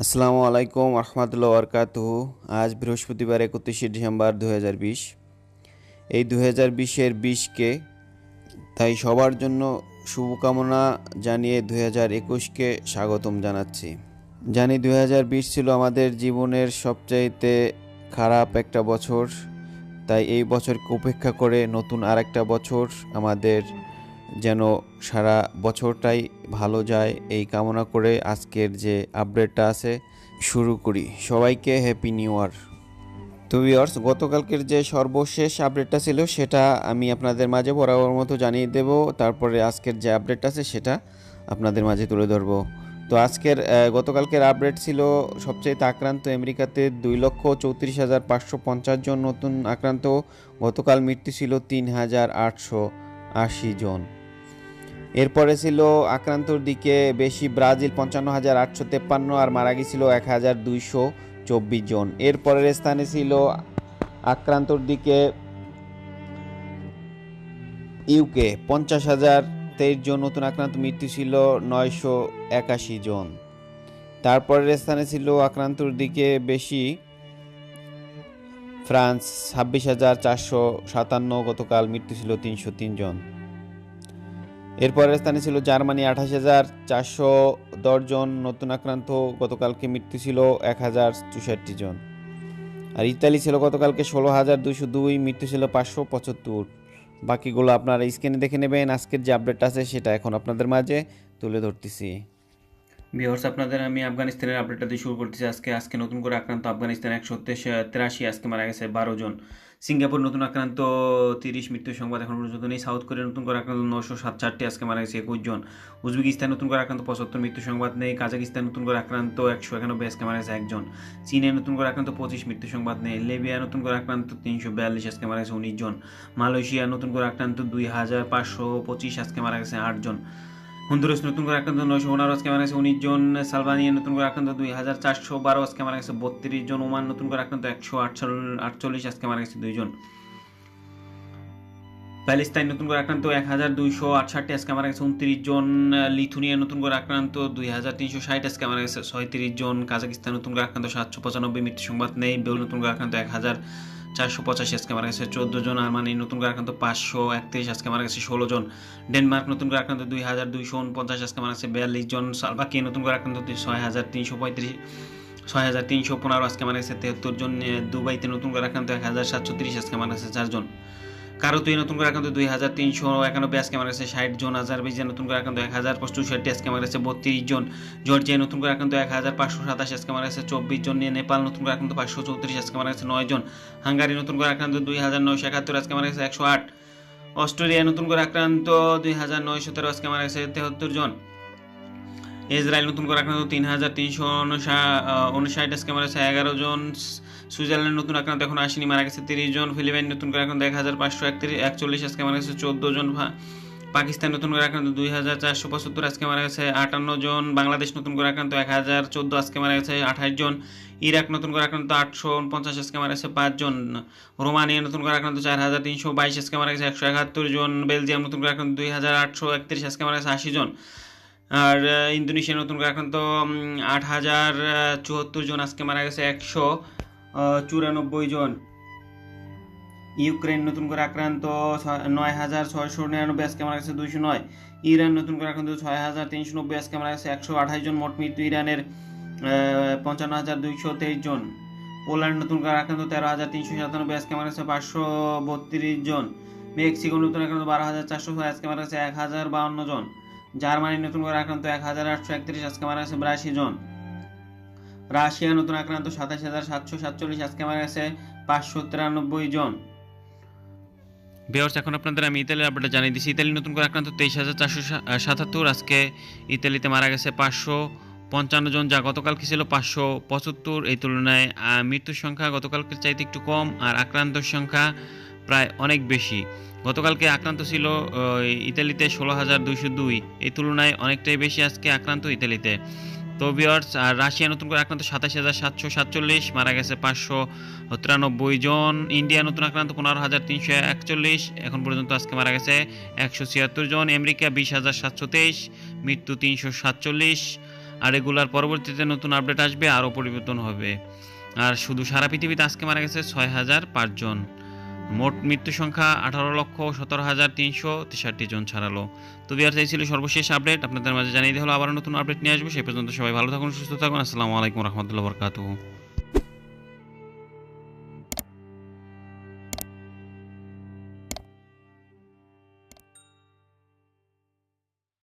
আসসালামু আলাইকুম রহমতুল্লাহ বরকাতুহু। আজ বৃহস্পতিবার 31শে ডিসেম্বর 2020। এই 2020-এর 20কে তাই সবার জন্য শুভকামনা জানিয়ে 2021কে স্বাগতম জানাচ্ছি। জানি 2020 ছিল আমাদের জীবনের সবচাইতে খারাপ একটা বছর, তাই এই বছরকে উপেক্ষা করে নতুন আরেকটা বছর আমাদের যেন সারা বছরটাই ভালো যায় এই কামনা করে আজকের যে আপডেটটা আছে শুরু করি। সবাইকে হ্যাপি নিউ ইয়ার। তো ভিউয়ার্স, গতকালকের যে সর্বশেষ আপডেটটা ছিল সেটা আমি আপনাদের মাঝে বরাবর মতো জানিয়ে দেব, তারপরে আজকের যে আপডেটটা আছে সেটা আপনাদের মাঝে তুলে ধরবো। তো গতকালকের আপডেট ছিল সবচেয়ে আক্রান্ত আমেরিকাতে 2,34,550 জন নতুন আক্রান্ত। গতকাল মৃত্যু ছিল 3,880 জন। এরপরে ছিল আক্রান্তর দিকে বেশি ব্রাজিল 55,853 আর মারা গেছিল 1,224 জন। এরপরের স্থানে ছিল আক্রান্তর দিকে ইউকে 50,023 জন নতুন আক্রান্ত, মৃত্যু ছিল 981 জন। তারপরের স্থানে ছিল আক্রান্তর দিকে বেশি ফ্রান্স 26,457, গতকাল মৃত্যু ছিল 303 জন। এরপরের স্থানে ছিল জার্মানি 28,410 জন নতুন আক্রান্ত, গতকালকে মৃত্যু ছিল 1,064 জন। আর ইতালি ছিল গতকালকে 16,202, মৃত্যু ছিল 575। বাকিগুলো আপনারা স্ক্রিনে দেখে নেবেন। আজকের যে আপডেট আছে সেটা এখন আপনাদের মাঝে তুলে ধরতেছি। ভিউয়ার্স, আপনাদের আমি আফগানিস্তানের আপডেটটা দিয়ে শুরু করতেছি। আজকে নতুন করে আক্রান্ত আফগানিস্তান 183, আজকে মারা গেছে 12 জন। সিঙ্গাপুর নতুন আক্রান্ত 30, মৃত্যুর সংবাদ এখন পর্যন্ত নেই। সাউথ কোরিয়া নতুন করে আক্রান্ত 967, আজকে মারা গেছে 21 জন। উজবেকিস্তান নতুন করে আক্রান্ত 75, মৃত্যুর সংবাদ নেই। কাজাকিস্তান নতুন করে আক্রান্ত 191, আজকে মারা গেছে 1 জন। চীনে নতুন করে আক্রান্ত 25, মৃত্যুর সংবাদ নেই। লিবিয়া নতুন করে আক্রান্ত 342, আজকে মারা গেছে 19 জন। মালয়েশিয়া নতুন করে আক্রান্ত 2,525, আজকে মারা গেছে 8 জন। হন্ডুরাস নতুন করে আক্রান্ত 915, আজকে মারা গেছে 19 জন। সালভানিয়া নতুন করে আক্রান্ত 2,412, আজকে মারা গেছে 32 জন। ওমান নতুন করে আক্রান্ত 148, আজকে মারা গেছে 2 জন। প্যালেস্তাইন নতুন করে আক্রান্ত 1,268, আজকে মারা গেছে 29 জন। লিথুনিয়া নতুন করে আক্রান্ত 2,360, আজকে মারা গেছে 36 জন। কাজাকিস্তান নতুন করে আক্রান্ত 795, মৃত্যু সংবাদ নেই। বেল নতুন করে আক্রান্ত 1,485, আজকে মারা গেছে 14 জন। আর্মানি নতুন করে আক্রান্ত 531, আজকে মারা গেছে 16 জন। ডেনমার্ক নতুন করে আক্রান্ত 2,249, আজকে মারা গেছে 42 জন। সালভাকিয়া নতুন করে আক্রান্ত 6,315, আজকে মারা গেছে 73 জন। দুবাইতে নতুন করে আক্রান্ত 1,730, আজকে মারা গেছে 4 জন। কারোতে নতুন করে আক্রান্ত 2,391, আজকে মারা গেছে 60 জন। আজারবাইজান নতুন করে আক্রান্ত 1,065, আজকে মারা গেছে 32 জন। জর্জিয়া নতুন করে আক্রান্ত 1,527, আজকে মারা গেছে 24 জন। নেপাল নতুন করে আক্রান্ত 534, আজকে মারা গেছে 9 জন। হাঙ্গারি নতুন করে আক্রান্ত 2,971, আজকে মারা গেছে 108। অস্ট্রেলিয়া নতুন করে আক্রান্ত 2,913, আজকে মারা গেছে 73 জন। ইসরায়েল নতুন করে আক্রান্ত 3,359, আজকে মারা গেছে 11 জন। সুইজারল্যান্ড নতুন আক্রান্ত এখন আসেনি, মারা গেছে 30 জন। ফিলিপাইন নতুন করে আক্রান্ত 1,541, আজকে মারা গেছে 14 জন। পাকিস্তান নতুন করে আক্রান্ত 2,475, আজকে মারা গেছে 58 জন। বাংলাদেশ নতুন করে আক্রান্ত 1,014, আজকে মারা গেছে 28 জন। ইরাক নতুন করে আক্রান্ত 849, আজকে মারা গেছে 5 জন। রোমানিয়া নতুন করে আক্রান্ত 4,322, আজকে মারা গেছে 171 জন। বেলজিয়াম নতুন করে আক্রান্ত 2,831, আজকে মারা গেছে 80 জন। আর ইন্দোনেশিয়া নতুন করে আক্রান্ত 8,074 জন, আজকে মারা গেছে 194 জন। ইউক্রেন নতুন করে আক্রান্ত 9,699, আজকে মারা গেছে 209। ইরান নতুন করে আক্রান্ত 6,390, আজকে মারা গেছে 128 জন। মোট মৃত্যু ইরানের 55,223 জন। পোল্যান্ড নতুন করে আক্রান্ত 13,397, আজকে মারা গেছে 532 জন। মেক্সিকো নতুন আক্রান্ত 12,400, আজকে মারা গেছে 1,052 জন। জার্মানি নতুন করে আক্রান্ত 1,831, আজকে মারা গেছে 82 জন। রাশিয়া নতুন আক্রান্ত 27,747, আজকে মারা গেছে 593 জন। ভিউয়ার্স, এখন আপনাদের আমি ইতালির আপডেট জানিয়ে দিচ্ছি। ইতালি নতুন করে আক্রান্ত 23,477, আজকে ইতালিতে মারা গেছে 555 জন, যা গতকালকে ছিল 575। এই তুলনায় মৃত্যুর সংখ্যা গতকালকের চাইতে একটু কম, আর আক্রান্তর সংখ্যা প্রায় অনেক বেশি। গতকালকে আক্রান্ত ছিল ইতালিতে 16,202, এই তুলনায় অনেকটাই বেশি আজকে আক্রান্ত ইতালিতে। তো ভিউয়ার্স, আর রাশিয়া নতুন করে আক্রান্ত 27,747, মারা গেছে 593 জন। ইন্ডিয়া নতুন আক্রান্ত 15,341, এখন পর্যন্ত আজকে মারা গেছে 176 জন। আমেরিকা 20,723, মৃত্যু 347। আর এগুলার পরবর্তীতে নতুন আপডেট আসবে, আরও পরিবর্তন হবে। আর শুধু সারা পৃথিবীতে আজকে মারা গেছে 6,005 জন। মোট মৃত্যু সংখ্যা 18,17,363 জন ছাড়ালো। তো ভিউয়ার্স, এই ছিল সর্বশেষ আপডেট, আপনাদের মাঝে জানিয়ে দেওয়া হলো। আবার নতুন আপডেট নিয়ে আসবো। সেই পর্যন্ত সবাই ভালো থাকুন, সুস্থ থাকুন। আসসালামু আলাইকুম রহমতুল্লাহ বরকাতুহু।